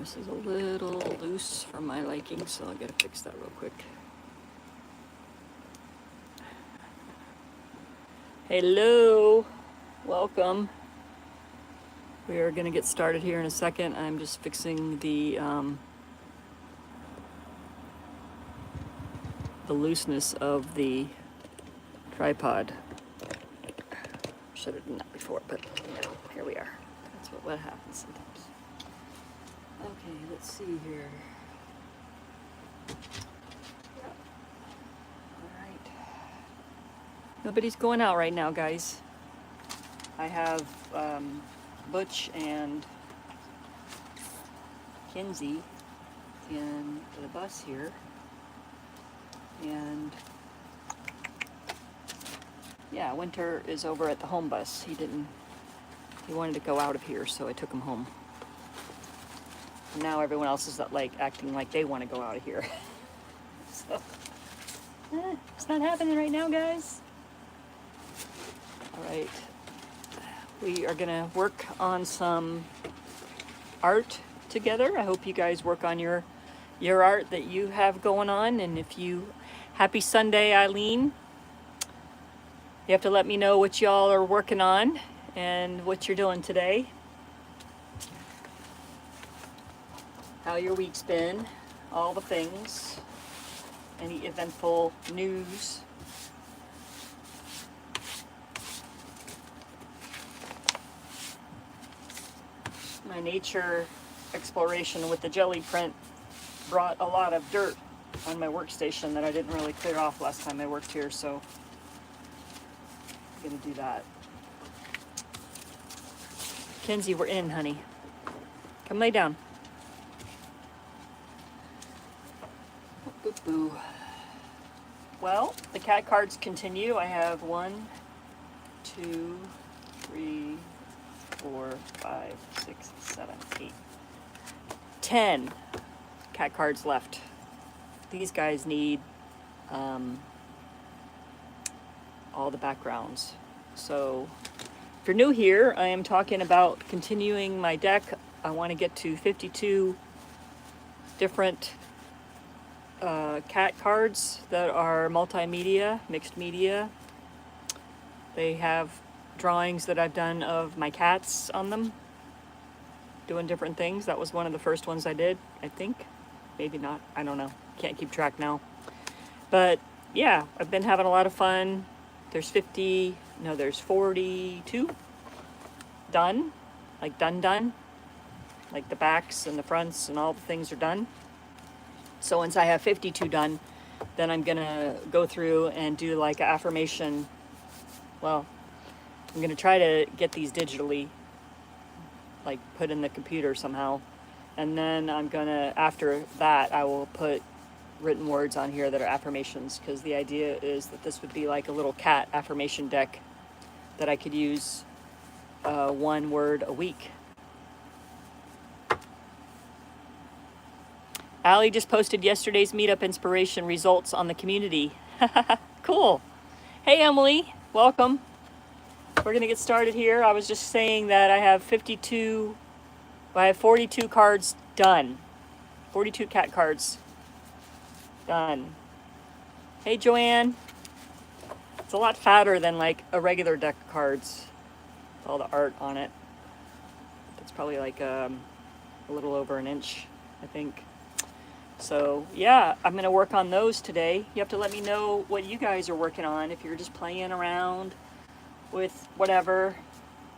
This is a little loose for my liking, so I gotta fix that real quick. Hello, welcome. We are gonna get started here in a second. I'm just fixing the looseness of the tripod. Should have done that before, but you know, here we are. That's what happens sometimes. Okay, let's see here. All right. Nobody's going out right now, guys. I have Butch and Kinsey in the bus here. And yeah, Winter is over at the home bus. He wanted to go out of here, so I took him home. And now everyone else is like acting like they want to go out of here. So, it's not happening right now, guys. All right, we are gonna work on some art together. I hope you guys work on your art that you have going on. And if you, happy Sunday, Eileen. You have to let me know what y'all are working on and what you're doing today. How your week's been, all the things, any eventful news. My nature exploration with the jelly print brought a lot of dirt on my workstation that I didn't really clear off last time I worked here, so I'm gonna do that. Kenzie, we're in, honey. Come lay down. Boo boo. Well, the cat cards continue. I have 1, 2, 3, 4, 5, 6, 7, 8, 10 cat cards left. These guys need all the backgrounds. So if you're new here, I am talking about continuing my deck. I want to get to 52 different cat cards that are multimedia, mixed media. They have drawings that I've done of my cats on them, doing different things. That was one of the first ones I did, I think. Maybe not, I don't know. Can't keep track now. But yeah, I've been having a lot of fun. There's 42 done, like done. Like the backs and the fronts and all the things are done. So once I have 52 done, then I'm gonna go through and do like an affirmation. Well, I'm gonna try to get these digitally, like put in the computer somehow. And then I'm gonna, after that, I will put written words on here that are affirmations, because the idea is that this would be like a little cat affirmation deck that I could use 1 word a week. Allie just posted yesterday's meetup inspiration results on the community. Cool. Hey, Emily, welcome. We're gonna get started here. I was just saying that I have 42 cards done. 42 cat cards done. Hey, Joanne. It's a lot fatter than like a regular deck of cards. All the art on it. It's probably like a little over an inch, I think. So yeah, I'm gonna work on those today. You have to let me know what you guys are working on, if you're just playing around with whatever.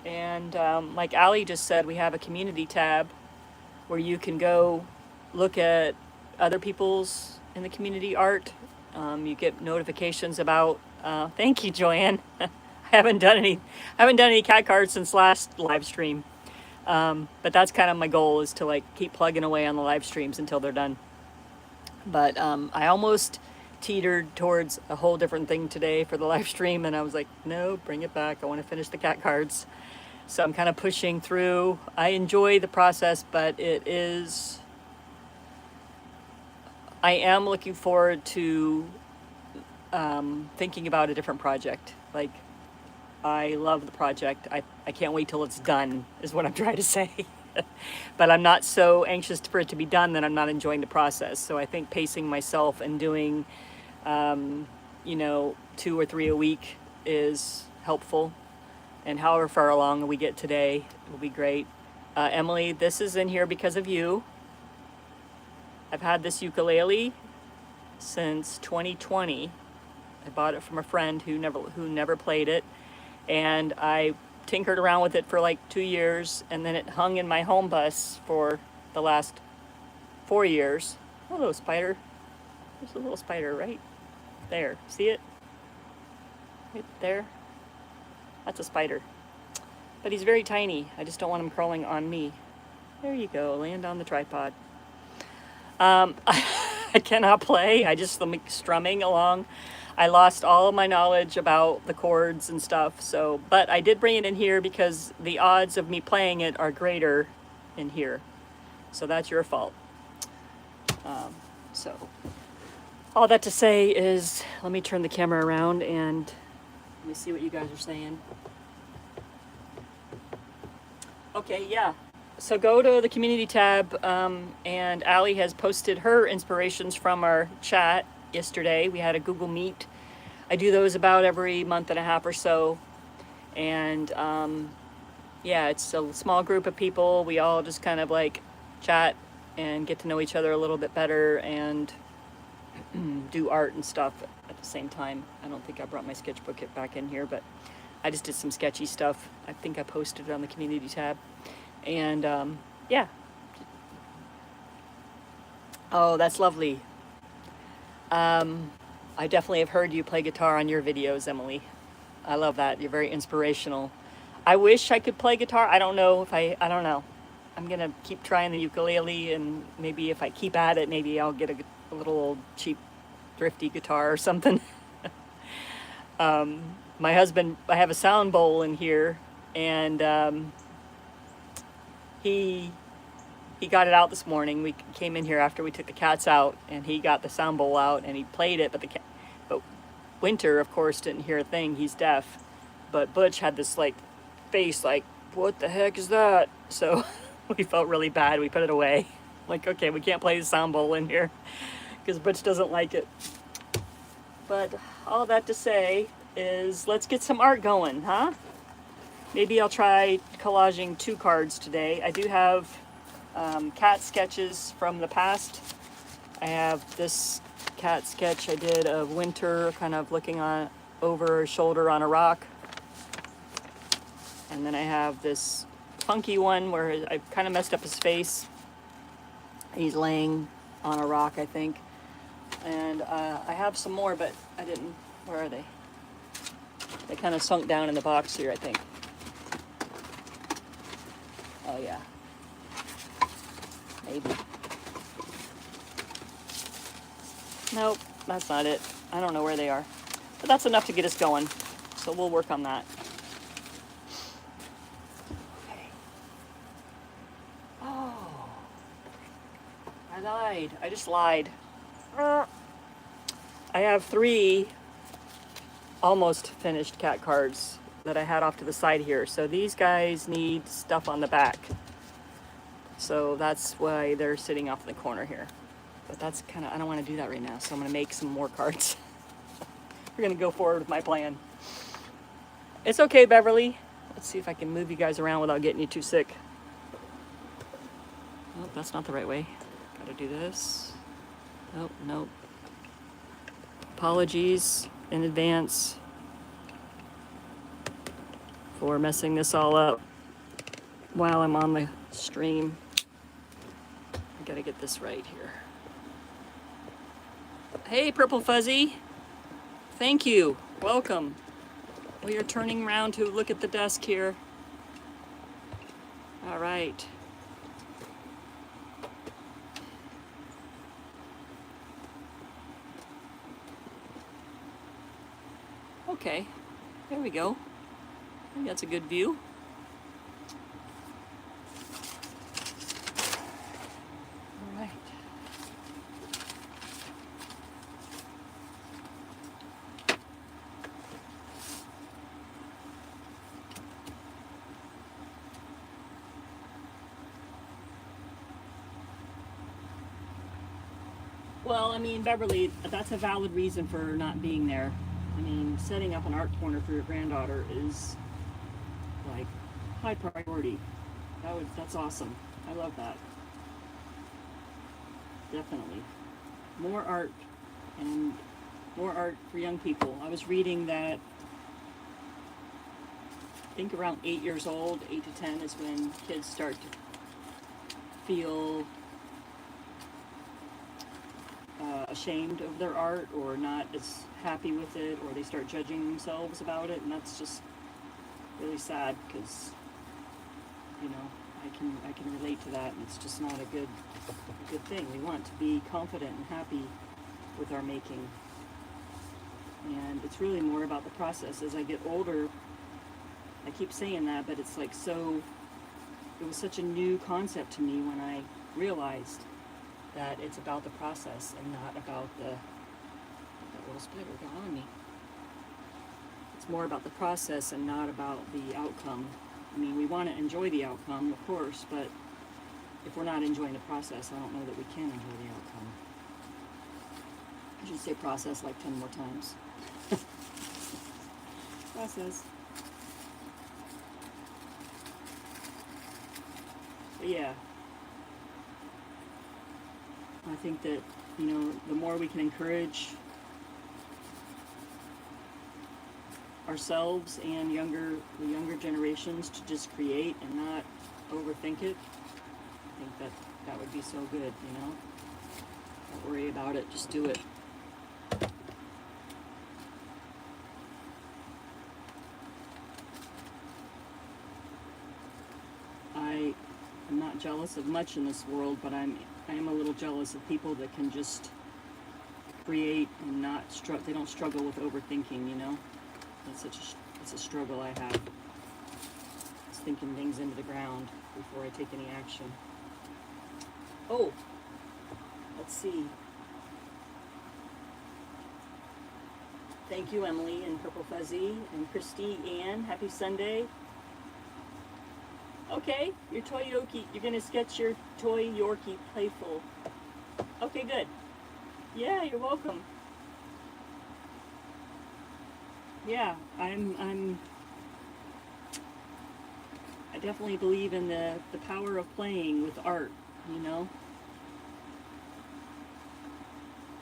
And like Ali just said, we have a community tab where you can go look at other people's in the community art. You get notifications about, thank you, Joanne. I haven't done any cat cards since last live stream. But that's kind of my goal, is to like keep plugging away on the live streams until they're done. But I almost teetered towards a whole different thing today for the live stream, and I was like, no, bring it back. I want to finish the cat cards. So I'm kind of pushing through. I enjoy the process, but I am looking forward to thinking about a different project. Like, I love the project. I can't wait till it's done, is what I'm trying to say. But I'm not so anxious for it to be done that I'm not enjoying the process. So I think pacing myself and doing, you know, 2 or 3 a week is helpful. And however far along we get today will be great. Emily, this is in here because of you. I've had this ukulele since 2020. I bought it from a friend who never played it, and I tinkered around with it for like 2 years, and then it hung in my home bus for the last 4 years. Oh, little spider. There's a little spider right there. See it? Right there. That's a spider. But he's very tiny. I just don't want him crawling on me. There you go. Land on the tripod. I cannot play. I just am strumming along. I lost all of my knowledge about the chords and stuff. So, but I did bring it in here because the odds of me playing it are greater in here. So that's your fault. So all that to say is, let me turn the camera around and let me see what you guys are saying. Okay, yeah. So go to the community tab, and Allie has posted her inspirations from our chat yesterday. We had a Google Meet. I do those about every month and a half or so. And yeah, it's a small group of people. We all just kind of like chat and get to know each other a little bit better and do art and stuff at the same time. I don't think I brought my sketchbook back in here, but I just did some sketchy stuff. I think I posted it on the community tab. And yeah. Oh, that's lovely. I definitely have heard you play guitar on your videos, Emily. I love that. You're very inspirational. I wish I could play guitar. I don't know if I don't know. I'm gonna keep trying the ukulele, and maybe if I keep at it, maybe I'll get a little old cheap thrifty guitar or something. My husband, I have a sound bowl in here, and he got it out this morning. We came in here after we took the cats out, and he got the sound bowl out and he played it. But Winter, of course, didn't hear a thing. He's deaf. But Butch had this like face, like, what the heck is that? So we felt really bad. We put it away. Like, okay, we can't play the sound bowl in here because Butch doesn't like it. But all that to say is, let's get some art going, huh? Maybe I'll try collaging 2 cards today. I do have cat sketches from the past. I have this cat sketch I did of Winter kind of looking over her shoulder on a rock. And then I have this funky one where I kind of messed up his face. He's laying on a rock, I think. And I have some more, but I didn't. Where are they? They kind of sunk down in the box here, I think. Oh yeah. Maybe. Nope, that's not it. I don't know where they are. But that's enough to get us going. So we'll work on that. Okay. Oh. I lied. I just lied. I have 3 almost finished cat cards that I had off to the side here. So these guys need stuff on the back. So that's why they're sitting off in the corner here. But that's kind of, I don't want to do that right now. So I'm going to make some more cards. We're going to go forward with my plan. It's okay, Beverly. Let's see if I can move you guys around without getting you too sick. Oh, that's not the right way. Got to do this. Nope, nope. Apologies in advance for messing this all up while I'm on the stream. I gotta get this right here. Hey, Purple Fuzzy. Thank you. Welcome. We are turning around to look at the desk here. All right. Okay, there we go. I think that's a good view. All right. well, I mean, Beverly, that's a valid reason for not being there. I mean, setting up an art corner for your granddaughter is like high priority. That's awesome. I love that. Definitely. More art and more art for young people. I was reading that I think around 8 years old, 8 to 10 is when kids start to feel ashamed of their art or not as happy with it, or they start judging themselves about it, and that's just really sad because, you know, I can relate to that, and it's just not a good thing. We want to be confident and happy with our making, and it's really more about the process. As I get older, I keep saying that, but it's like it was such a new concept to me when I realized that it's about the process and not about that little spider got on me. It's more about the process and not about the outcome. I mean, we want to enjoy the outcome, of course, but if we're not enjoying the process, I don't know that we can enjoy the outcome. I should say process like 10 more times. Process. But yeah, I think that, you know, the more we can encourage ourselves and the younger generations to just create and not overthink it, I think that would be so good, you know? Don't worry about it, just do it. I'm not jealous of much in this world, but I am a little jealous of people that can just create and not they don't struggle with overthinking, you know? It's a struggle I have. It's thinking things into the ground before I take any action. Oh, let's see. Thank you, Emily and Purple Fuzzy and Christy Ann. Happy Sunday. Okay, your toy Yorkie. You're gonna sketch your toy Yorkie playful. Okay, good. Yeah, you're welcome. Yeah, I definitely believe in the power of playing with art, you know.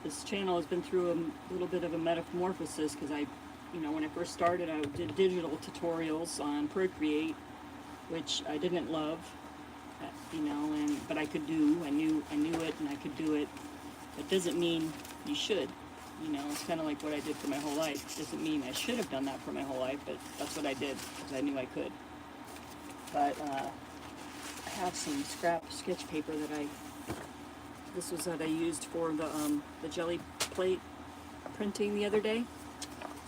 This channel has been through a little bit of a metamorphosis because when I first started, I did digital tutorials on Procreate, which I didn't love, you know, but I could do. I knew it, and I could do it. It doesn't mean you should, you know. It's kind of like what I did for my whole life. It doesn't mean I should have done that for my whole life, but that's what I did because I knew I could. But I have some scrap sketch paper this was that I used for the jelly plate printing the other day.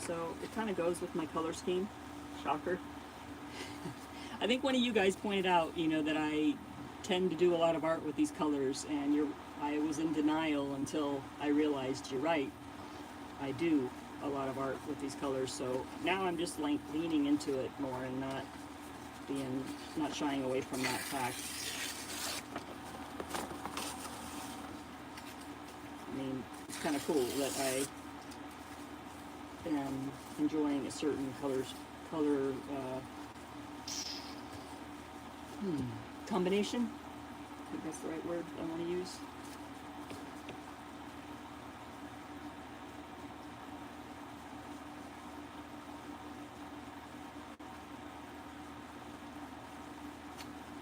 So it kind of goes with my color scheme. Shocker. I think one of you guys pointed out, you know, that I tend to do a lot of art with these colors, and I was in denial until I realized you're right. I do a lot of art with these colors, so now I'm just like leaning into it more and not shying away from that fact. I mean, it's kind of cool that I am enjoying a certain color combination. I think that's the right word I want to use.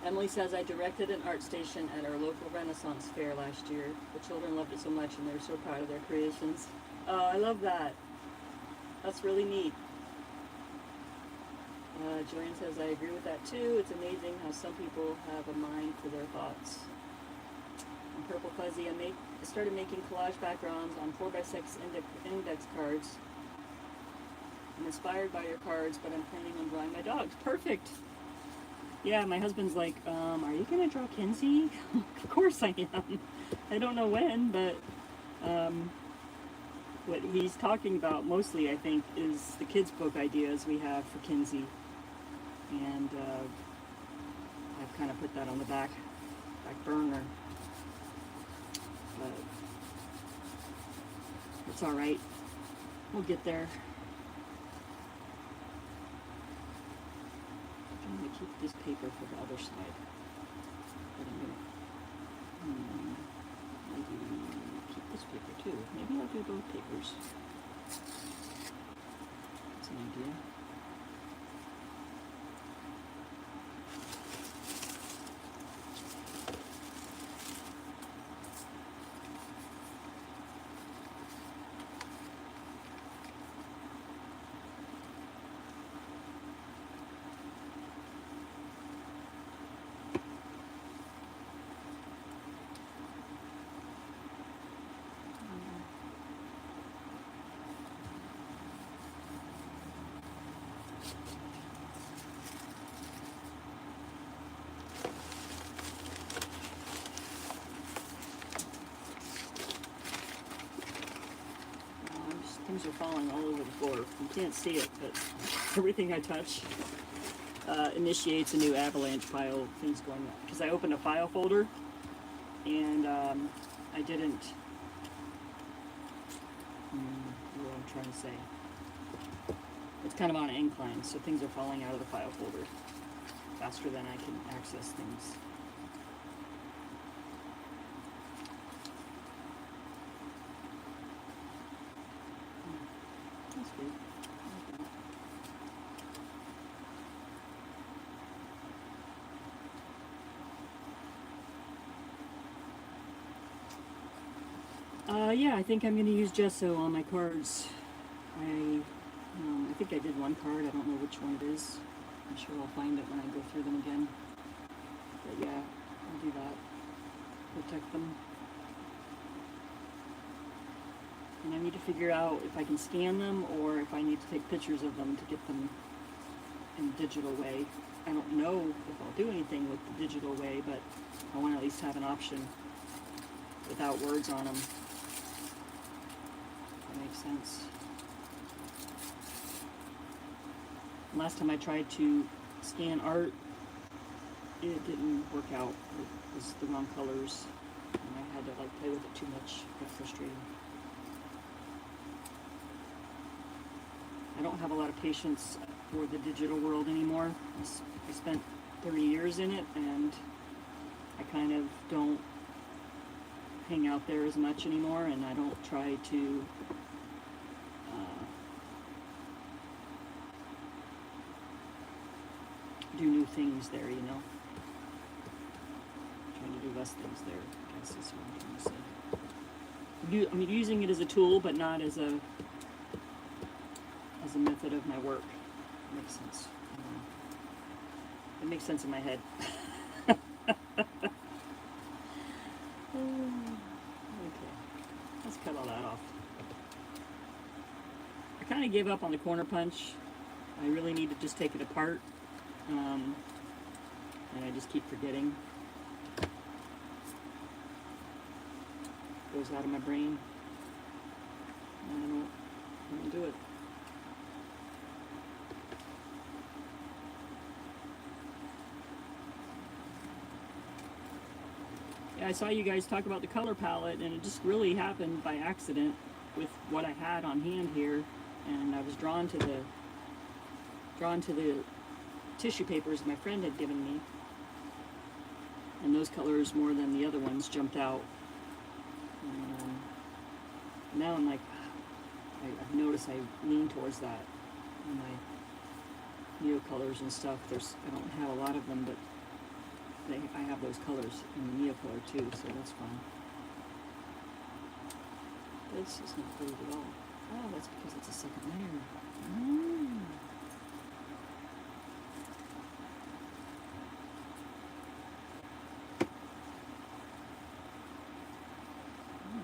Emily says, I directed an art station at our local Renaissance fair last year. The children loved it so much and they were so proud of their creations. Oh, I love that. That's really neat. Joanne says, I agree with that too. It's amazing how some people have a mind for their thoughts. And Purple Fuzzy, I started making collage backgrounds on 4x6 index cards. I'm inspired by your cards, but I'm planning on drawing my dogs. Perfect. Yeah, my husband's like, are you going to draw Kinsey? Of course I am. I don't know when, but what he's talking about mostly, I think, is the kids' book ideas we have for Kinsey. And I've kind of put that on the back burner. But It's all right. We'll get there. I'm going to keep this paper for the other side. But I'm going to maybe keep this paper too. Maybe I'll do both papers. That's an idea. Things are falling all over the floor. You can't see it, but everything I touch initiates a new avalanche pile of things going on. Because I opened a file folder, and I didn't. What I'm trying to say. It's kind of on an incline, so things are falling out of the file folder faster than I can access things. That's good. Yeah, I think I'm going to use gesso on my cards. I think I did one card. I don't know which one it is. I'm sure I'll find it when I go through them again. But yeah, I'll do that. Protect them. And I need to figure out if I can scan them or if I need to take pictures of them to get them in a digital way. I don't know if I'll do anything with the digital way, but I want to at least have an option without words on them. That makes sense. Last time I tried to scan art, it didn't work out. It was the wrong colors, and I had to play with it too much. It got frustrating. I don't have a lot of patience for the digital world anymore. I spent 30 years in it, and I kind of don't hang out there as much anymore, and I don't try to do new things there, you know. I'm trying to do less things there, I guess is what I'm trying to say. I'm using it as a tool, but not as a method of my work. It makes sense. It makes sense in my head. Okay, let's cut all that off. I kind of gave up on the corner punch. I really need to just take it apart. And I just keep forgetting. Goes out of my brain. I don't do it. Yeah, I saw you guys talk about the color palette, and it just really happened by accident with what I had on hand here, and I was drawn to the tissue papers my friend had given me, and those colors more than the other ones jumped out. And now I'm like, I've noticed I lean towards that in my neo colors and stuff. I don't have a lot of them, but I have those colors in the neo color too, so that's fun. This is not glued at all. Oh, that's because it's a second layer.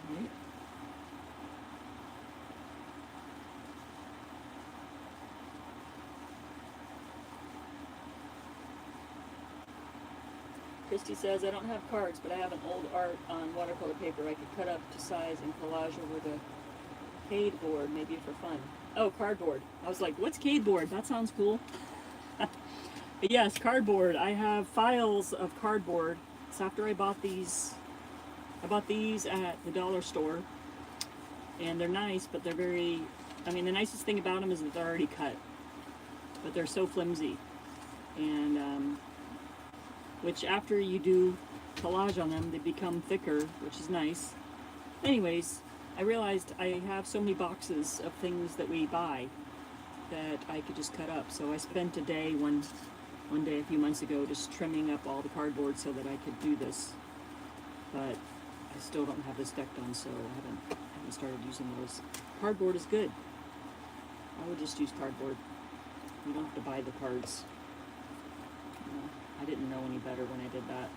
Alright. Christy says, I don't have cards, but I have an old art on watercolor paper I could cut up to size and collage over the cade board, maybe for fun. Oh, cardboard. I was like, what's cade board? That sounds cool. But yes, cardboard. I have files of cardboard. So after I bought these at the dollar store. and they're nice, but they're very, I mean, the nicest thing about them is that they're already cut, but they're so flimsy, and which after you do collage on them, they become thicker, which is nice. Anyways, I realized I have so many boxes of things that we buy that I could just cut up. So I spent a day, one day a few months ago, just trimming up all the cardboard so that I could do this. But I still don't have this decked on, so I haven't started using those. Cardboard is good. I would just use cardboard. You don't have to buy the cards. You know, I didn't know any better when I did that.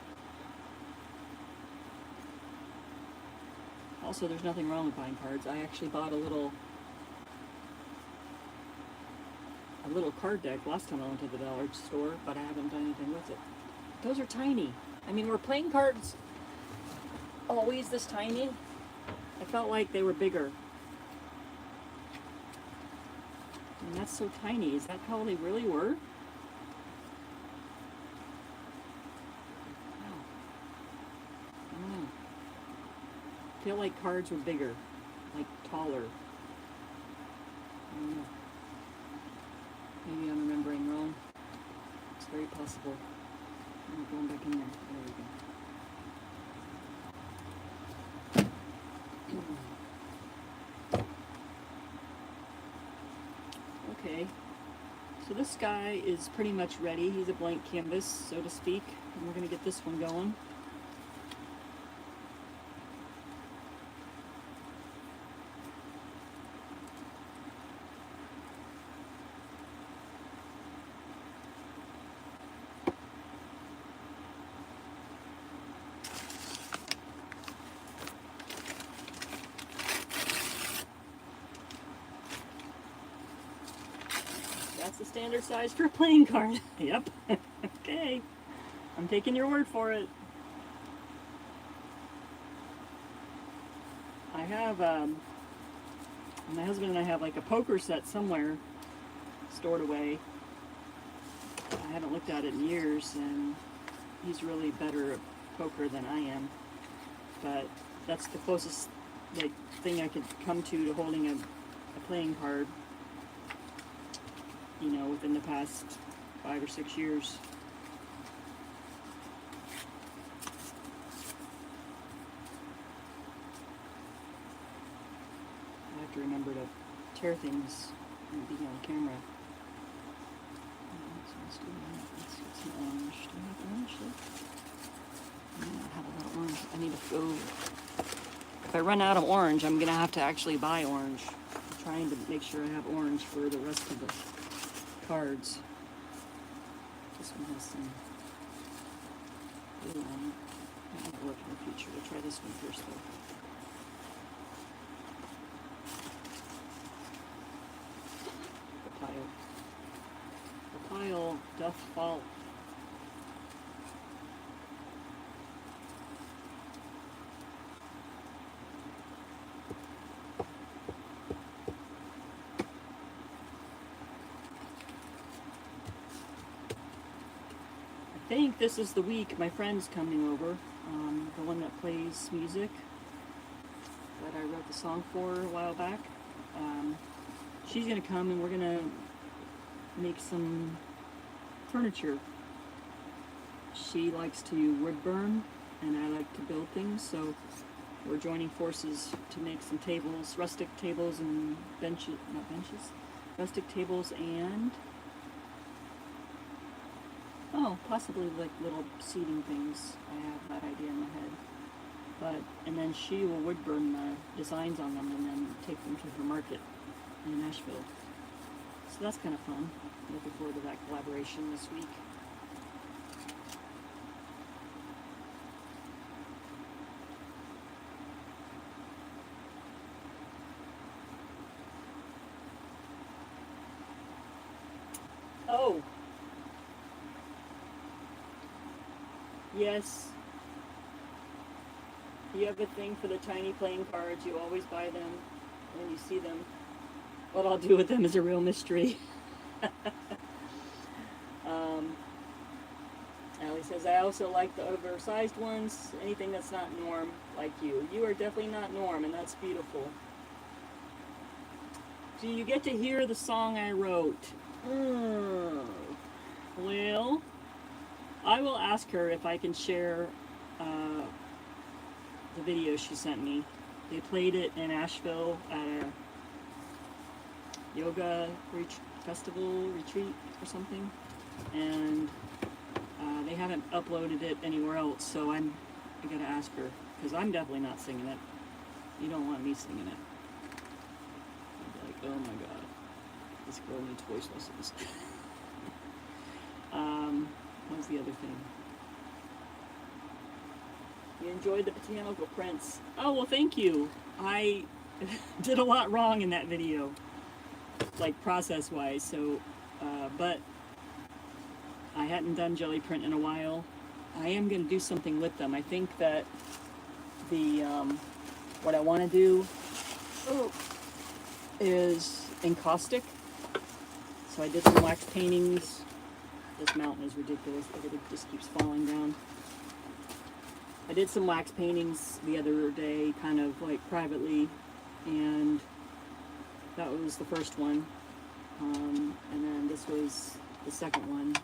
Also, there's nothing wrong with buying cards. I actually bought a little card deck last time I went to the dollar store, but I haven't done anything with it. Those are tiny. I mean, were playing cards always this tiny? I felt like they were bigger. And that's so tiny. Is that how they really were? Wow. I don't know. I feel like cards were bigger, like taller. I don't know. Maybe I'm remembering wrong. It's very possible. I'm going back in there. There we go. Okay. So this guy is pretty much ready. He's a blank canvas, so to speak. And we're going to get this one going. That's the standard size for a playing card. Yep. Okay. I'm taking your word for it. I have, my husband and I have like a poker set somewhere stored away. I haven't looked at it in years, and he's really better at poker than I am. But that's the closest like thing I could come to holding a playing card, you know, within the past 5 or 6 years. I have to remember to tear things and be on camera. Let's get some orange. Do I have orange left? I have a little orange. I need to go. If I run out of orange, I'm gonna have to actually buy orange. I'm trying to make sure I have orange for the rest of the cards. This one has some blue on it. I might work in the future. We'll try this one first though. The pile doth fall. I think this is the week my friend's coming over, the one that plays music that I wrote the song for a while back. She's gonna come and we're gonna make some furniture. She likes to wood burn and I like to build things, so we're joining forces to make some tables, rustic tables and benches, not benches, rustic tables and possibly like little seating things. I have that idea in my head. And then she will wood burn the designs on them and then take them to her market in Nashville. So that's kind of fun. Looking forward to that collaboration this week. Oh! Yes. You have a thing for the tiny playing cards. You always buy them when you see them. What I'll do with them is a real mystery. Allie says, I also like the oversized ones. Anything that's not norm, like you. You are definitely not norm, and that's beautiful. Do you get to hear the song I wrote? Well, I will ask her if I can share the video she sent me. They played it in Asheville at a yoga festival retreat or something, and they haven't uploaded it anywhere else, so I gotta ask her, because I'm definitely not singing it. You don't want me singing it. I'd be like, oh my god, this girl needs voice lessons. What was the other thing? You enjoyed the botanical prints. Oh, well, thank you. I did a lot wrong in that video, like process-wise, so, but I hadn't done jelly print in a while. I am going to do something with them. I think that the, what I want to do is encaustic. So I did some wax paintings. This mountain is ridiculous. It just keeps falling down. I did some wax paintings the other day, kind of like privately, and that was the first one. And then this was the second one.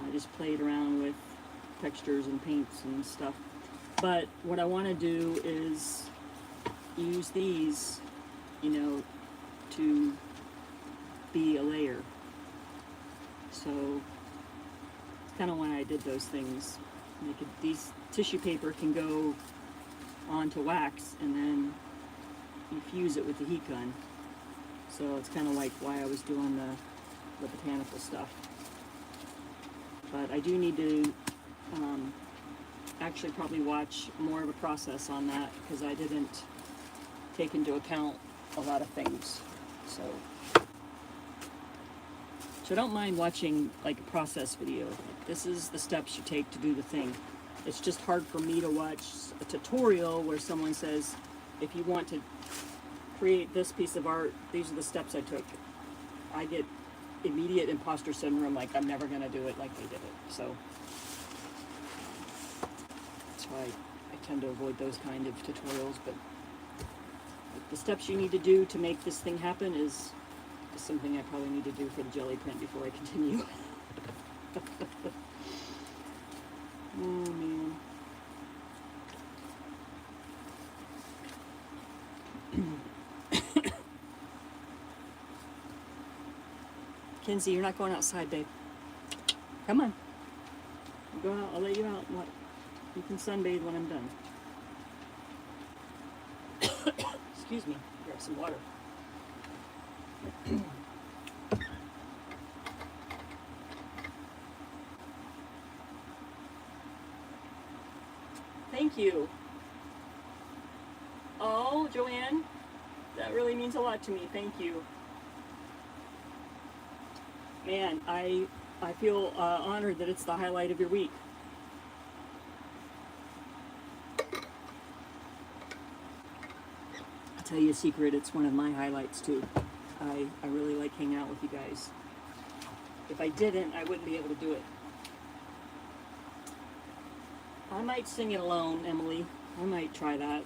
I just played around with textures and paints and stuff. But what I want to do is use these, you know, to be a layer. So it's kind of why I did those things. These tissue paper can go onto wax and then you fuse it with the heat gun. So it's kind of like why I was doing the botanical stuff. But I do need to actually probably watch more of a process on that, because I didn't take into account a lot of things. So I don't mind watching like a process video. This is the steps you take to do the thing. It's just hard for me to watch a tutorial where someone says, if you want to create this piece of art, these are the steps I took. I get immediate imposter syndrome, like I'm never going to do it like they did it. So that's why I tend to avoid those kind of tutorials. But the steps you need to do to make this thing happen is something I probably need to do for the jelly print before I continue. Oh man. Kinsey, you're not going outside, babe. Come on. Go out. I'll let you out. What? You can sunbathe when I'm done. Excuse me. Grab some water. Thank you. Oh, Joanne, that really means a lot to me. Thank you. Man, I feel honored that it's the highlight of your week. I'll tell you a secret, it's one of my highlights too. I really like hanging out with you guys. If I didn't, I wouldn't be able to do it. I might sing it alone, Emily. I might try that.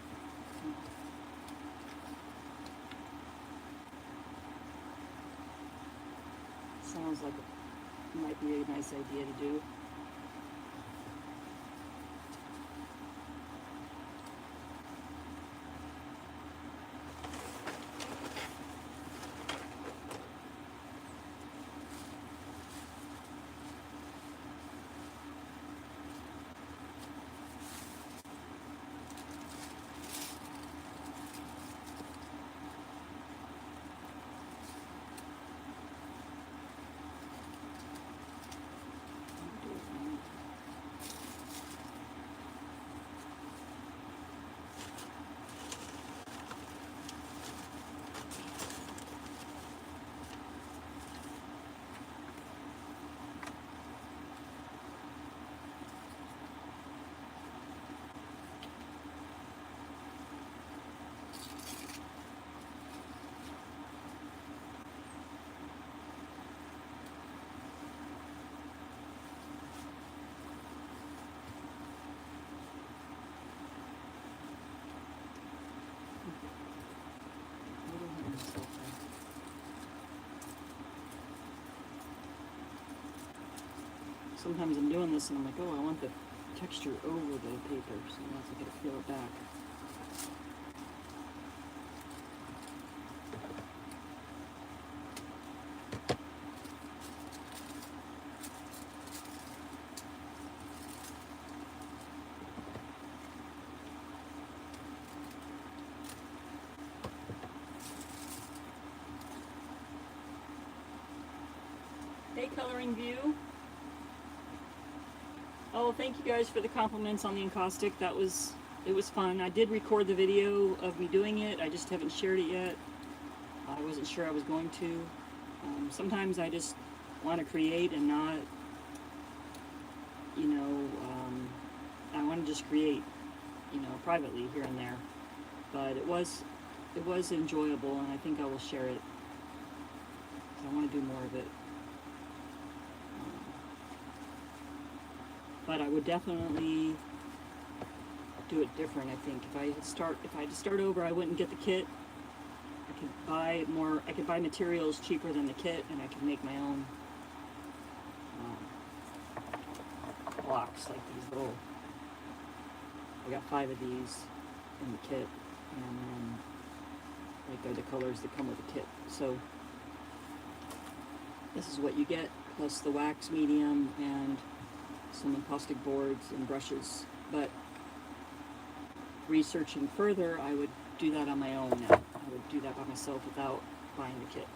Sounds like it might be a nice idea to do. sometimes I'm doing this and I'm like, oh, I want the texture over the paper, so that's I gotta peel it back. Hey, Coloring View. Oh, thank you guys for the compliments on the encaustic. It was fun. I did record the video of me doing it. I just haven't shared it yet. I wasn't sure I was going to. Sometimes I just want to create and not, you know, I want to just create, you know, privately here and there. But it was enjoyable, and I think I will share it. I want to do more of it. But I would definitely do it different. I think if I had to start over, I wouldn't get the kit. I could buy materials cheaper than the kit, and I could make my own blocks, like these little. I got 5 of these in the kit, and then like they're the colors that come with the kit. So this is what you get, plus the wax medium and some encaustic boards and brushes. But researching further, I would do that on my own now. I would do that by myself without buying the kit.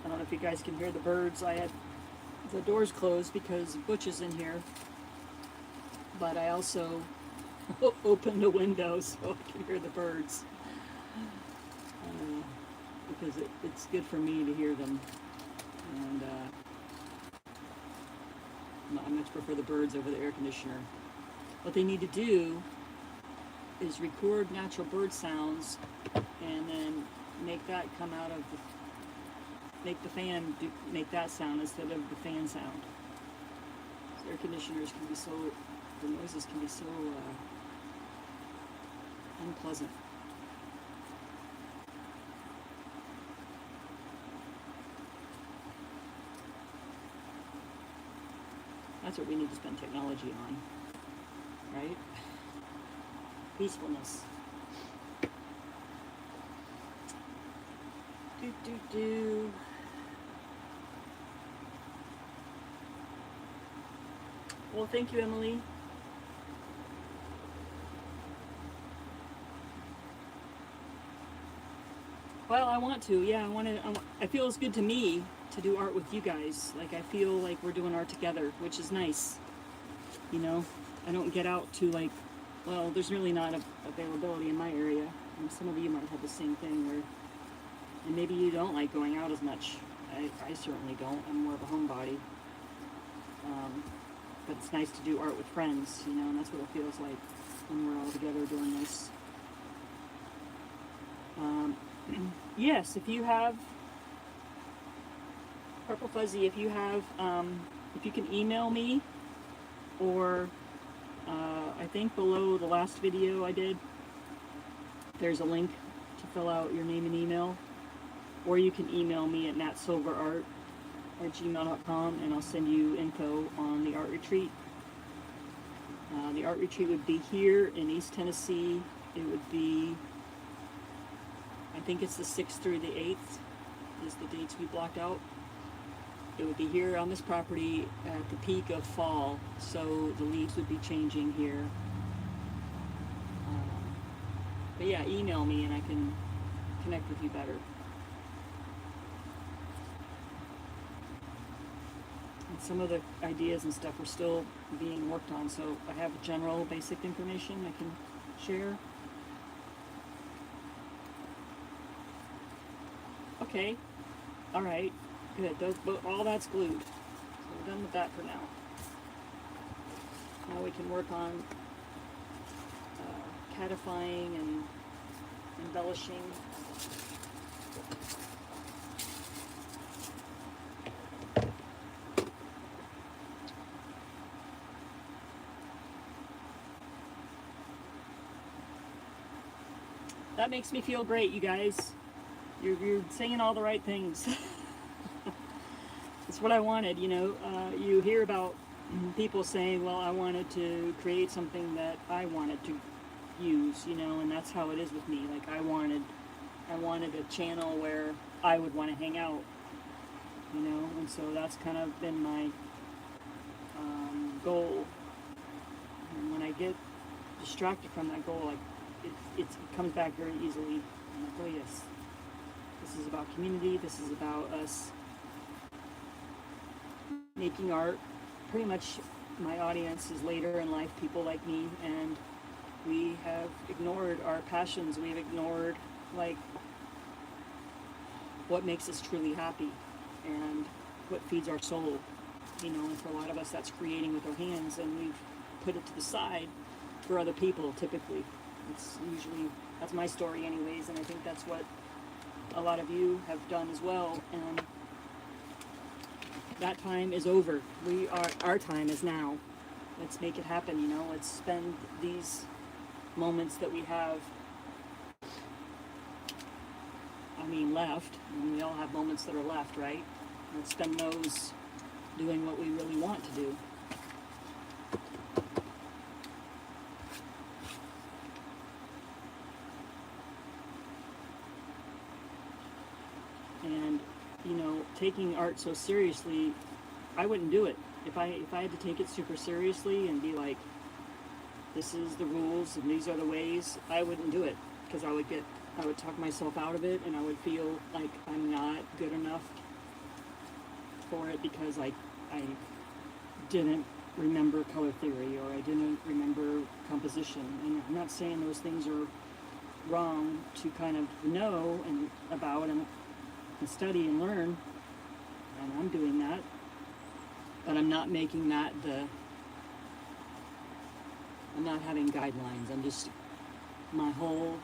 I don't know if you guys can hear the birds. I had the doors closed because Butch is in here, but I also opened the window so I can hear the birds, because it's good for me to hear them, and I much prefer the birds over the air conditioner. What they need to do is record natural bird sounds and then make that come out of make the fan make that sound instead of the fan sound. So air conditioners can be so, the noises can be so unpleasant. That's what we need to spend technology on, right? Peacefulness. Do. Well, thank you, Emily. Well, I want to. Yeah, I feel it's good to me to do art with you guys. Like, I feel like we're doing art together, which is nice. You know, I don't get out to, like, well, there's really not availability in my area. And some of you might have the same thing where, and maybe you don't like going out as much. I certainly don't. I'm more of a homebody. But it's nice to do art with friends, you know, and that's what it feels like when we're all together doing this. Yes, if you have, Purple Fuzzy, if you have, if you can email me, or I think below the last video I did, there's a link to fill out your name and email, or you can email me at natsilverart gmail.com, and I'll send you info on the art retreat. The art retreat would be here in East Tennessee. It would be, I think it's the 6th through the 8th is the dates we blocked out. It would be here on this property at the peak of fall, so the leaves would be changing here. But yeah, email me and I can connect with you better. And some of the ideas and stuff are still being worked on, so I have general basic information I can share. Okay, all right, good. All that's glued, so we're done with that for now. Now we can work on catifying and embellishing. That makes me feel great, you guys. You're saying all the right things. It's what I wanted, you know. You hear about people saying, well, I wanted to create something that I wanted to use, you know, and that's how it is with me. Like I wanted a channel where I would want to hang out, you know, and so that's kind of been my goal. And when I get distracted from that goal, like it comes back very easily. I'm like, oh yes, this is about community. This is about us making art. Pretty much my audience is later in life people like me, and we have ignored our passions. We've ignored like what makes us truly happy and what feeds our soul, you know. And for a lot of us that's creating with our hands, and we've put it to the side for other people. Typically it's usually, that's my story anyways, and I think that's what a lot of you have done as well. And that time is over. Our time is now. Let's make it happen, you know. Let's spend these moments that we have, left. We all have moments that are left, right? Let's spend those doing what we really want to do. And, you know, taking art so seriously, I wouldn't do it. If I had to take it super seriously and be like, this is the rules and these are the ways, I wouldn't do it, because I would talk myself out of it, and I would feel like I'm not good enough for it because I didn't remember color theory, or I didn't remember composition. And I'm not saying those things are wrong to kind of know and about and study and learn, and I'm doing that, but I'm not making that I'm not having guidelines. My whole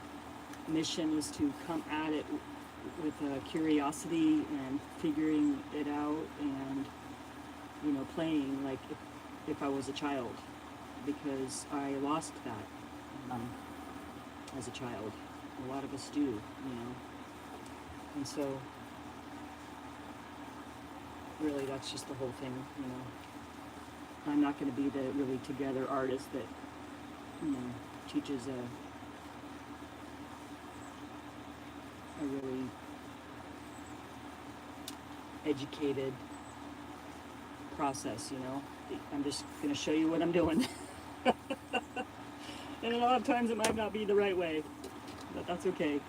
mission is to come at it with curiosity and figuring it out, and, you know, playing like if I was a child, because I lost that as a child. A lot of us do, you know. And so really that's just the whole thing, you know. I'm not going to be the really together artist that, you know, teaches a really educated process, you know. I'm just going to show you what I'm doing. And a lot of times it might not be the right way, but that's okay.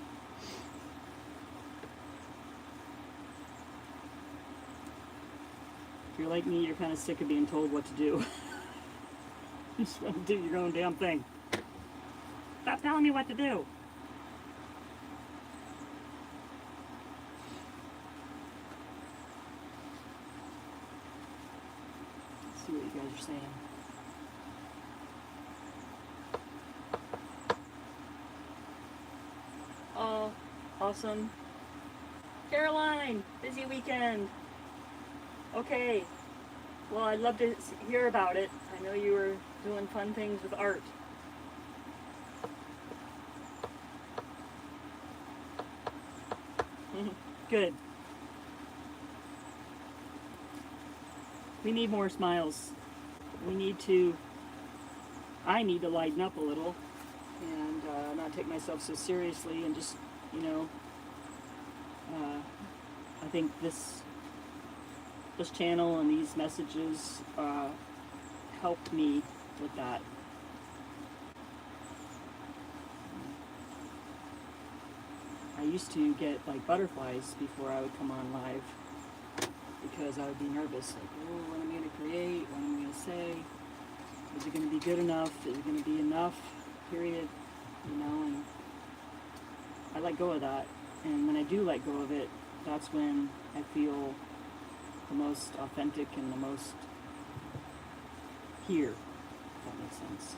If you're like me, you're kind of sick of being told what to do. You just want to do your own damn thing. Stop telling me what to do. Let's see what you guys are saying. Oh, awesome. Caroline, busy weekend. Okay, well, I'd love to hear about it. I know you were doing fun things with art. Good. We need more smiles. I need to lighten up a little and not take myself so seriously and just, I think this channel and these messages helped me with that. I used to get like butterflies before I would come on live because I would be nervous, like, oh, what am I going to create? What am I going to say? Is it going to be good enough? Is it going to be enough? Period. And I let go of that. And when I do let go of it, that's when I feel the most authentic and the most here, if that makes sense.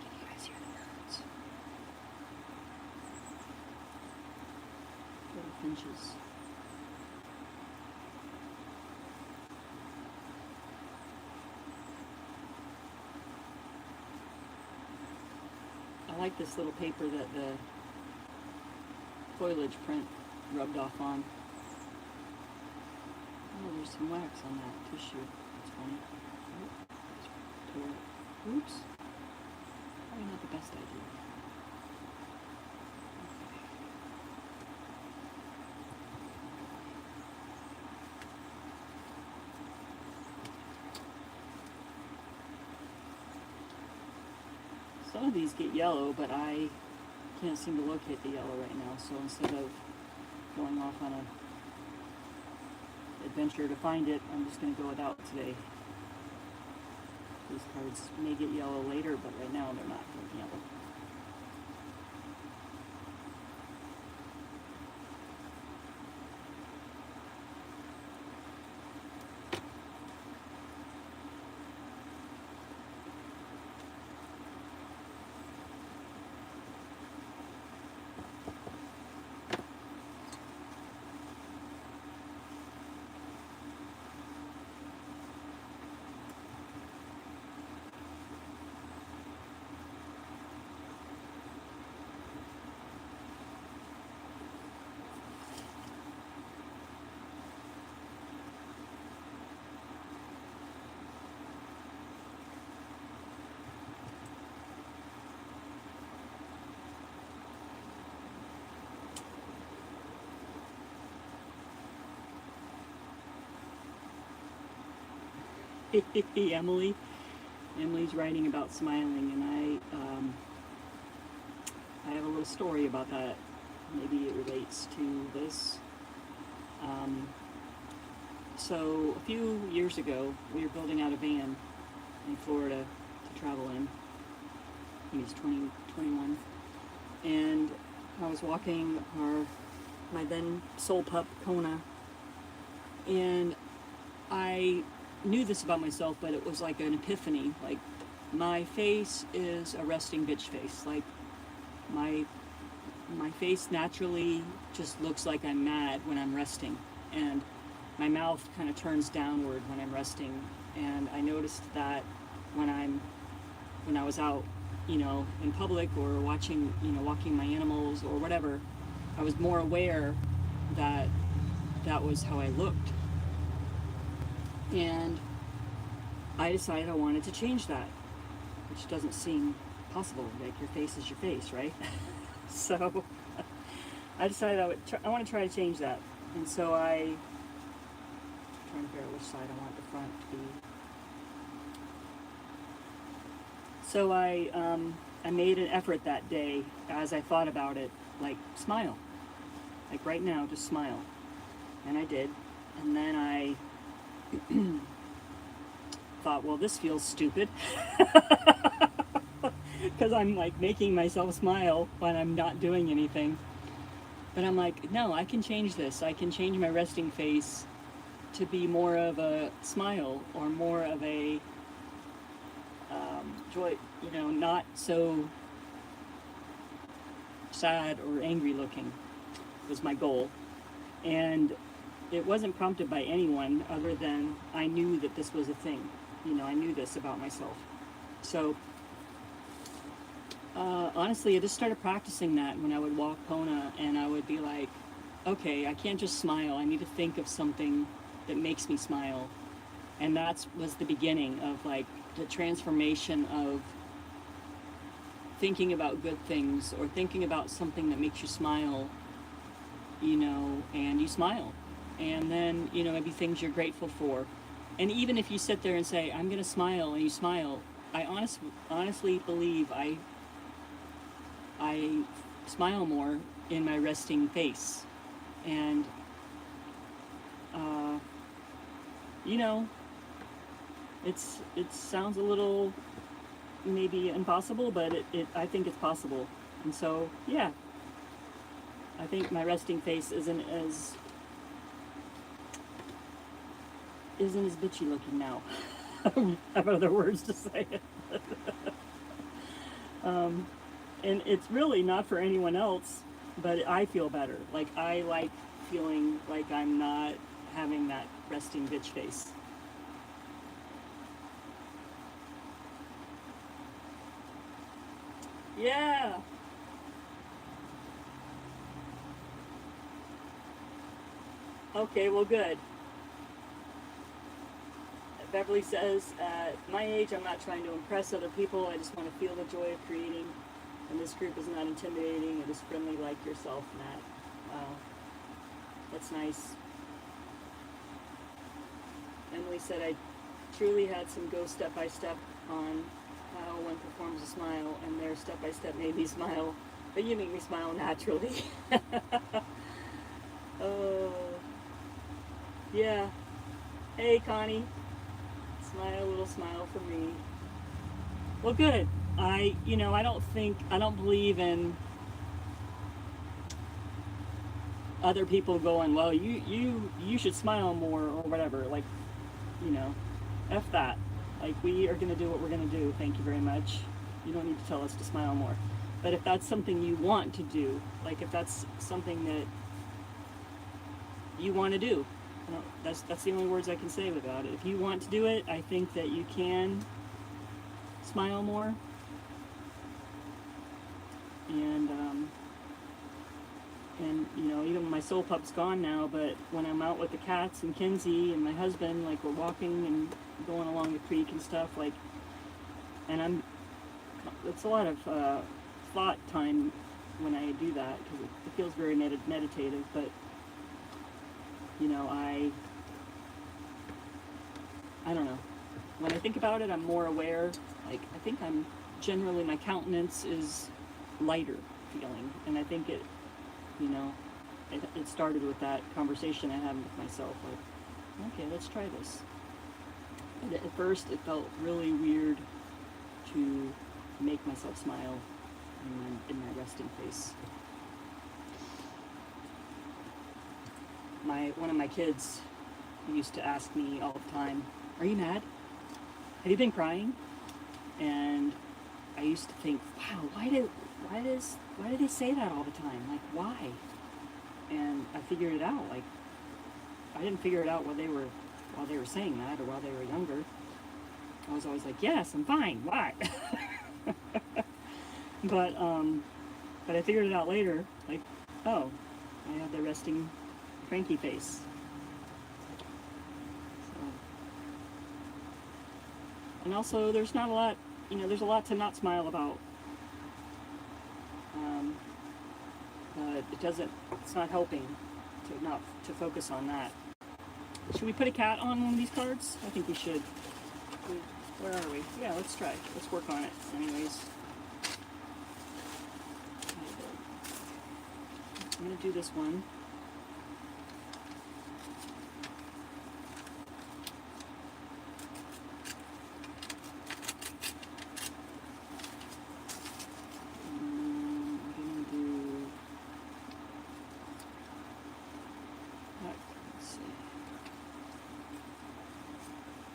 Can you guys hear the birds? Little finches. I like this little paper that the foliage print rubbed off on. Oh, there's some wax on that tissue. That's funny. Oops. Probably not the best idea. Some of these get yellow, but I can't seem to locate the yellow right now, so instead of going off on an adventure to find it, I'm just going to go without today. These cards may get yellow later, but right now they're not getting yellow. Emily's writing about smiling, and I have a little story about that. Maybe it relates to this. So a few years ago, we were building out a van in Florida to travel in. He was 21, and I was walking my then soul pup Kona, and I knew this about myself, but it was like an epiphany. Like, my face is a resting bitch face. Like, my face naturally just looks like I'm mad when I'm resting, and my mouth kind of turns downward when I'm resting. And I noticed that when I was out, in public, or watching, walking my animals or whatever, I was more aware that that was how I looked. And I decided I wanted to change that, which doesn't seem possible. Like, your face is your face, right? So I decided I want to try to change that. And so I'm trying to figure out which side I want the front to be. So I made an effort that day, as I thought about it, like, smile. Like, right now, just smile. And I did. And then I thought, well, this feels stupid. Because I'm like making myself smile when I'm not doing anything. But I'm like, no, I can change this. I can change my resting face to be more of a smile, or more of a joy, not so sad or angry looking, was my goal. And it wasn't prompted by anyone other than I knew that this was a thing. I knew this about myself. So honestly, I just started practicing that when I would walk Kona, and I would be like, okay, I can't just smile. I need to think of something that makes me smile. And that was the beginning of like the transformation of thinking about good things or thinking about something that makes you smile, you know, and you smile. And then, you know, maybe things you're grateful for. And even if you sit there and say, I'm going to smile, and you smile, I honestly believe I smile more in my resting face. And, you know, it sounds a little maybe impossible, but I think it's possible. And so, yeah, I think my resting face isn't as bitchy looking now. I have other words to say it. And it's really not for anyone else, but I feel better. Like, I like feeling like I'm not having that resting bitch face. Yeah. Okay, well, good. Beverly says, at my age, I'm not trying to impress other people. I just want to feel the joy of creating. And this group is not intimidating. It is friendly like yourself, Matt. Wow. That's nice. Emily said, I truly had some go step by step on how one performs a smile, and their step by step made me smile. But you make me smile naturally. Oh, yeah. Hey, Connie. Smile, a little smile for me. Well, good. I don't believe in other people going, well, you should smile more or whatever. Like, you know, F that. Like, we are going to do what we're going to do. Thank you very much. You don't need to tell us to smile more. But if that's something you want to do, like if that's something that you want to do, you know, that's the only words I can say about it. If you want to do it, I think that you can smile more. And you know, even my soul pup's gone now, but when I'm out with the cats and Kinsey and my husband, like we're walking and going along the creek and stuff, like, and it's a lot of thought time when I do that because it feels very meditative. But you know, I don't know. When I think about it, I'm more aware. Like, I think I'm generally, my countenance is lighter feeling, and I think it, you know, it started with that conversation I had with myself. Like, okay, let's try this. And at first, it felt really weird to make myself smile in my resting face. One of my kids used to ask me all the time, "Are you mad? Have you been crying?" And I used to think, "Wow, why do they say that all the time? Like, why?" And I figured it out. Like, I didn't figure it out while they were saying that or while they were younger. I was always like, "Yes, I'm fine. Why?" but I figured it out later. Like, oh, I have the resting cranky face. So. And also, there's not a lot. You know, there's a lot to not smile about. But it's not helping to focus on that. Should we put a cat on one of these cards? I think we should. Where are we? Yeah, let's try. Let's work on it. Anyways. I'm going to do this one.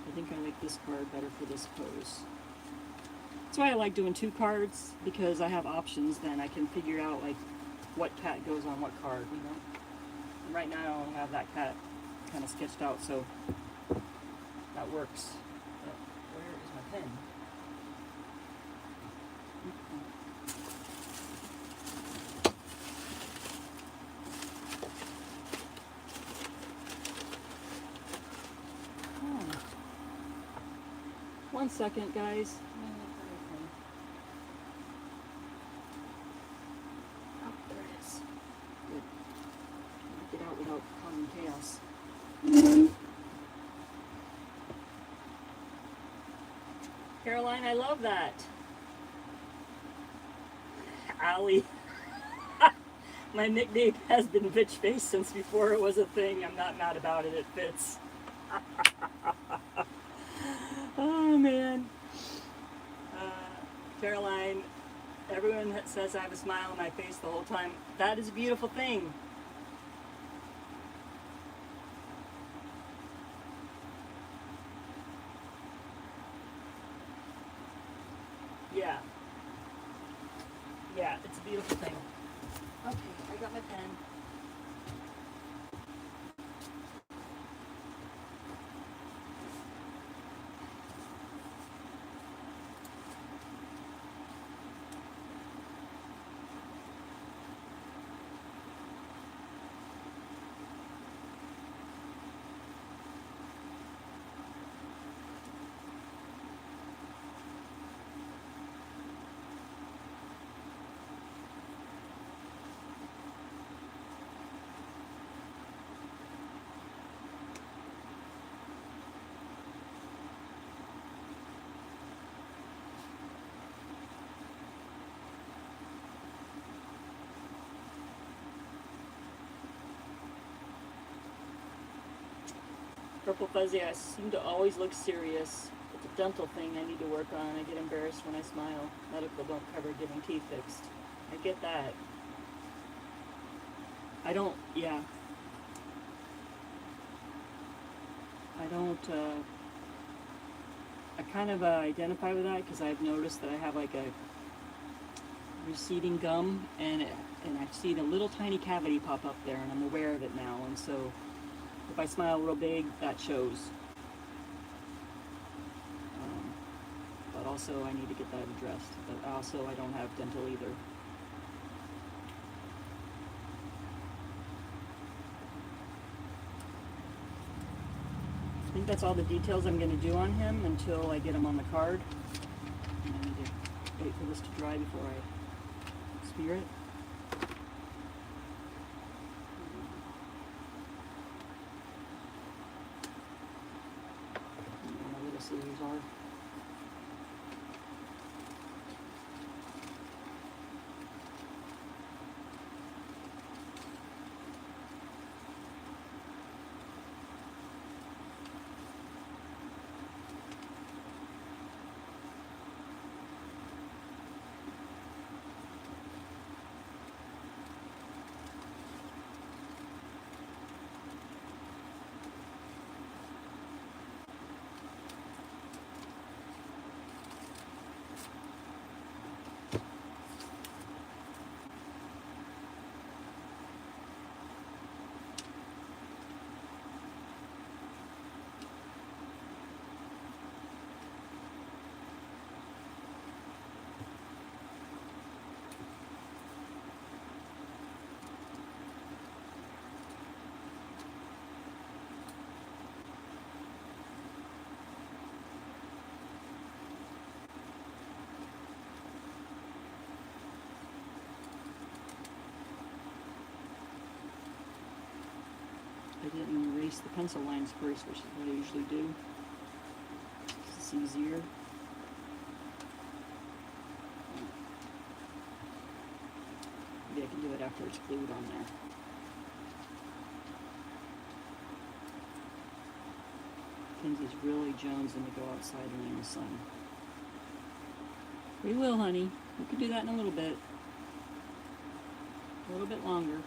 I think I like this card better for this pose. That's why I like doing two cards, because I have options. Then I can figure out like what cat goes on what card, you know. And right now I only have that cat kind of sketched out, so that works. But where is my pen? 1 second, guys. Oh, there it is. Good. Get out without causing chaos. Caroline, I love that. Allie. My nickname has been Bitch Face since before it was a thing. I'm not mad about it. It fits. Oh, man. Caroline, everyone that says I have a smile on my face the whole time, that is a beautiful thing. Yeah. Yeah, it's a beautiful thing. Okay, I got my pen. Purple Fuzzy, I seem to always look serious. It's a dental thing I need to work on. I get embarrassed when I smile. Medical don't cover getting teeth fixed. I get that. I don't, yeah. I don't, I kind of identify with that because I've noticed that I have like a receding gum and I've seen a little tiny cavity pop up there and I'm aware of it now, and so if I smile real big, that shows. But also I need to get that addressed. But also I don't have dental either. I think that's all the details I'm going to do on him until I get him on the card. And I need to wait for this to dry before I spear it. My little scissors are. I didn't erase the pencil lines first, which is what I usually do. It's easier. Maybe I can do it after it's glued on there. Kenzie's really jonesing to go outside and in the sun. We will, honey. We can do that in a little bit. A little bit longer.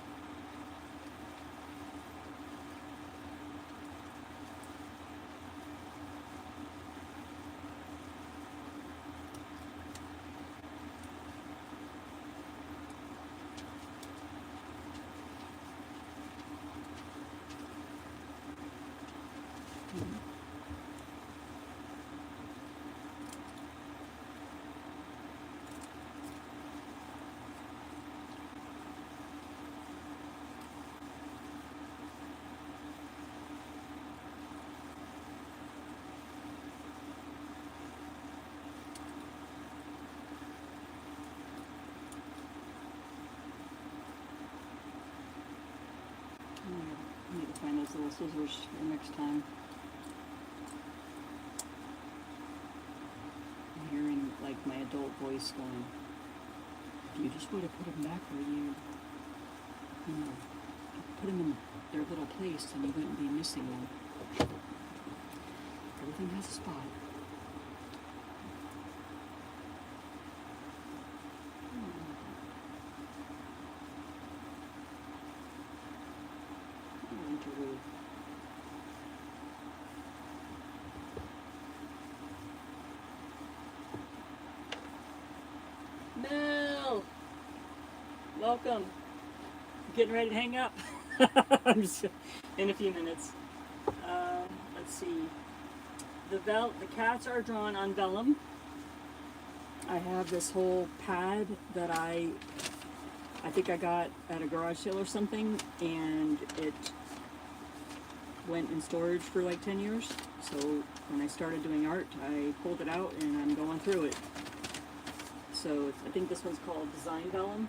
find those little scissors for next time. I'm hearing like my adult voice going, if you just would have put them back where you know, put them in their little place, then you wouldn't be missing them. Everything has a spot. Interlude. Mel! Welcome. Getting ready to hang up. I'm just in a few minutes. Let's see. The cats are drawn on vellum. I have this whole pad that I think I got at a garage sale or something, and it went in storage for like 10 years. So when I started doing art, I pulled it out and I'm going through it. So I think this one's called Design Vellum,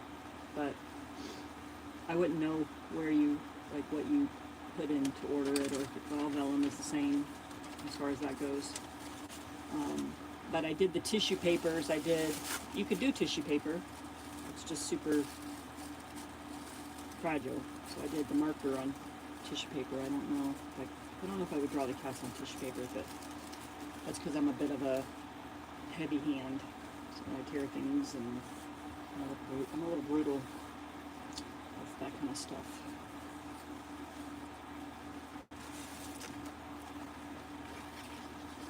but I wouldn't know where you, like what you put in to order it, or if all vellum is the same as far as that goes. But I did the tissue papers. You could do tissue paper. It's just super fragile. So I did the marker on tissue paper. I don't know if I would draw the cats on tissue paper, but that's because I'm a bit of a heavy hand. So I tear things, and I'm a little brutal with that kind of stuff.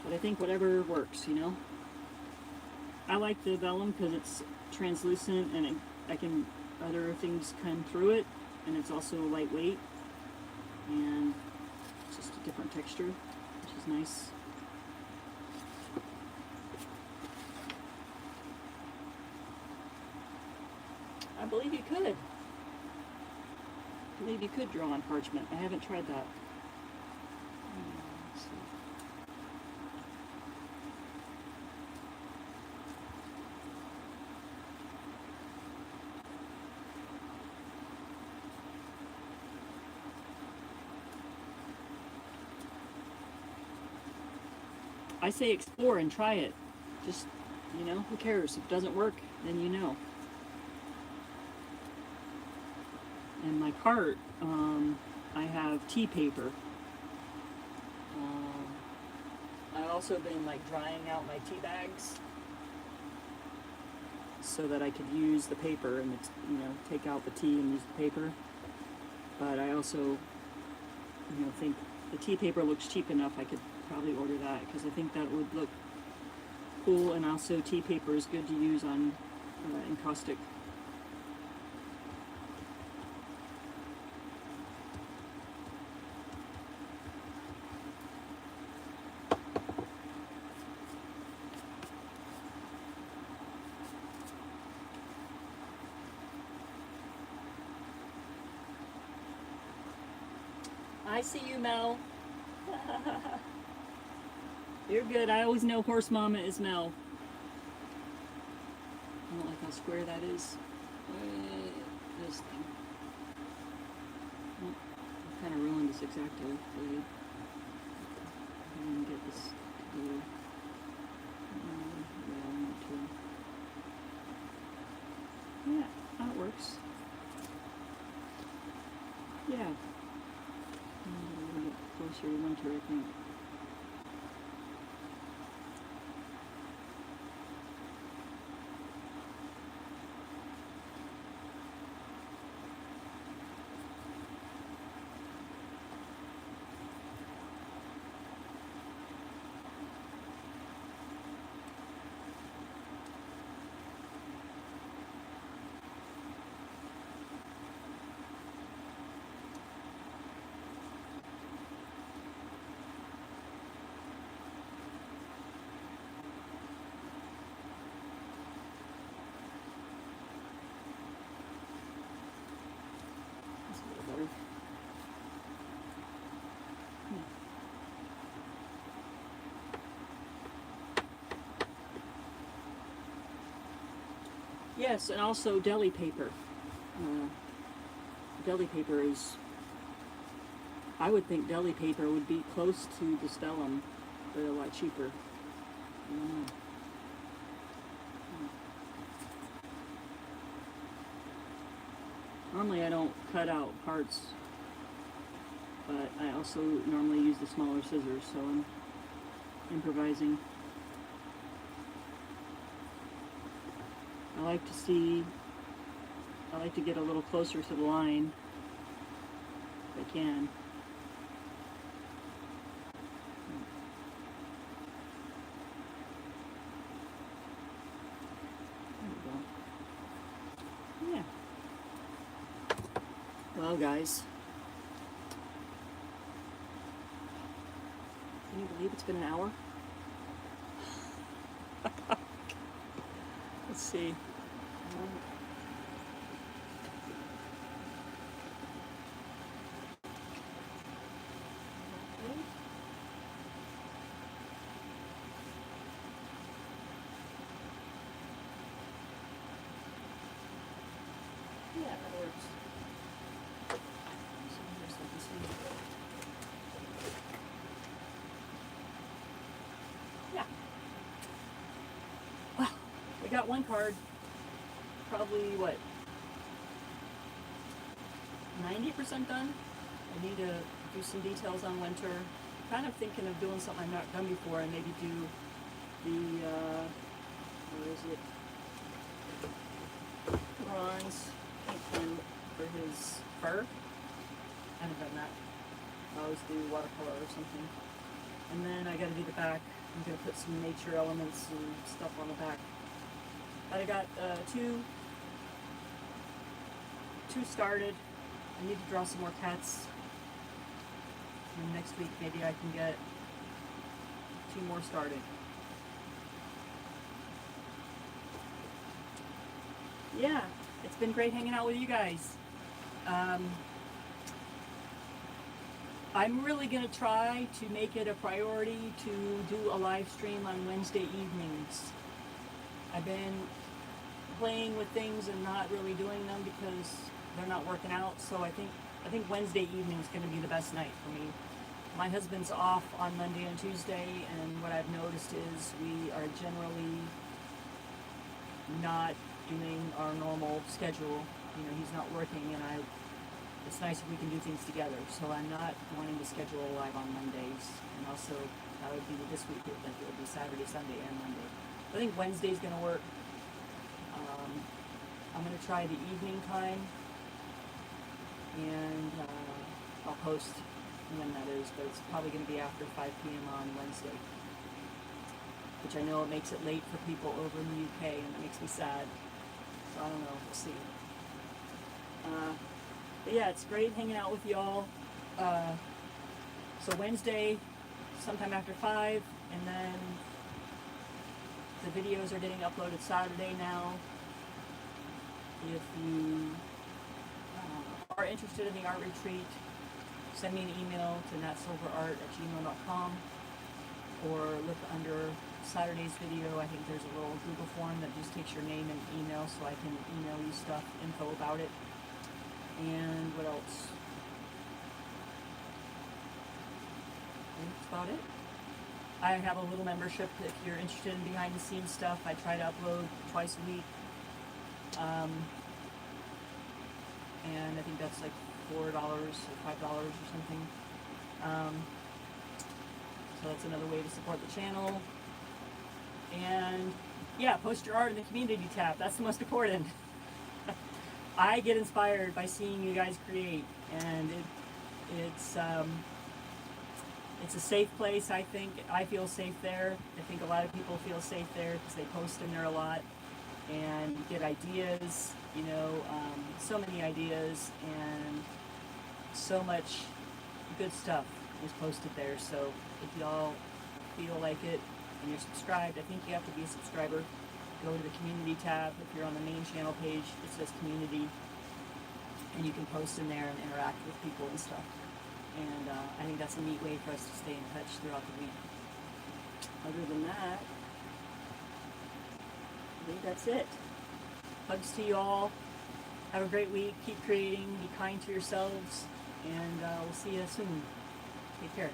But I think whatever works, you know. I like the vellum because it's translucent and other things come through it, and it's also lightweight and just a different texture, which is nice. I believe you could. I believe you could draw on parchment. I haven't tried that. Let's see. I say explore and try it. Just, you know, who cares? If it doesn't work, then you know. In my cart, I have tea paper. I've also been like drying out my tea bags so that I could use the paper and take out the tea and use the paper. But I also, think the tea paper looks cheap enough. I could probably order that because I think that would look cool, and also tea paper is good to use on encaustic. I see you, Mel. You're good. I always know Horse Mama is Mel. I don't like how square that is. This thing. Oh, I kind of ruined this X-Acto blade. I didn't get this to do. Yeah, I want to. Yeah, that works. Yeah. A little bit closer to winter, I think. Yes, and also deli paper. Deli paper is I would think deli paper would be close to the Stellum, but a lot cheaper. Normally I don't cut out parts, but I also normally use the smaller scissors, so I'm improvising. I like to get a little closer to the line if I can. There we go. Yeah. Well, guys, can you believe it's been an hour? Let's see. Yeah, that works. Yeah. Well, we got one card. Probably what? 90% done. I need to do some details on winter. Kind of thinking of doing something I've not done before, and maybe do the where is it? Bronze paint pen for his fur. I haven't done that. I always do watercolor or something. And then I got to do the back. I'm gonna put some nature elements and stuff on the back. But I got two started. I need to draw some more cats. And next week maybe I can get 2 more started. Yeah, it's been great hanging out with you guys. I'm really going to try to make it a priority to do a live stream on Wednesday evenings. I've been playing with things and not really doing them because they're not working out, so I think Wednesday evening is going to be the best night for me. My husband's off on Monday and Tuesday, and what I've noticed is we are generally not doing our normal schedule. You know, he's not working, and it's nice if we can do things together. So I'm not wanting to schedule live on Mondays, and also that would be this week. It would be Saturday, Sunday, and Monday. I think Wednesday's going to work. I'm going to try the evening time, and I'll post when that is, but it's probably going to be after 5 p.m. on Wednesday, which I know it makes it late for people over in the UK, and that makes me sad. So I don't know, we'll see. But yeah, it's great hanging out with y'all. So Wednesday, sometime after 5, and then the videos are getting uploaded Saturday now. If you are interested in the art retreat, send me an email to natsilverart@gmail.com, or look under Saturday's video. I think there's a little Google form that just takes your name and email, so I can email you stuff, info about it. And what else? I think that's about it. I have a little membership if you're interested in behind the scenes stuff. I try to upload twice a week. And I think that's like $4 or $5 or something. So that's another way to support the channel. And yeah, post your art in the community tab. That's the most important. I get inspired by seeing you guys create, and it's a safe place. I think I feel safe there. I think a lot of people feel safe there because they post in there a lot and get ideas. You know, so many ideas and so much good stuff is posted there. So if y'all feel like it and you're subscribed, I think you have to be a subscriber. Go to the community tab. If you're on the main channel page, it says community, and you can post in there and interact with people and stuff. And I think that's a neat way for us to stay in touch throughout the week. Other than that, I think that's it. Hugs to you all. Have a great week. Keep creating. Be kind to yourselves. and we'll see you soon. Take care.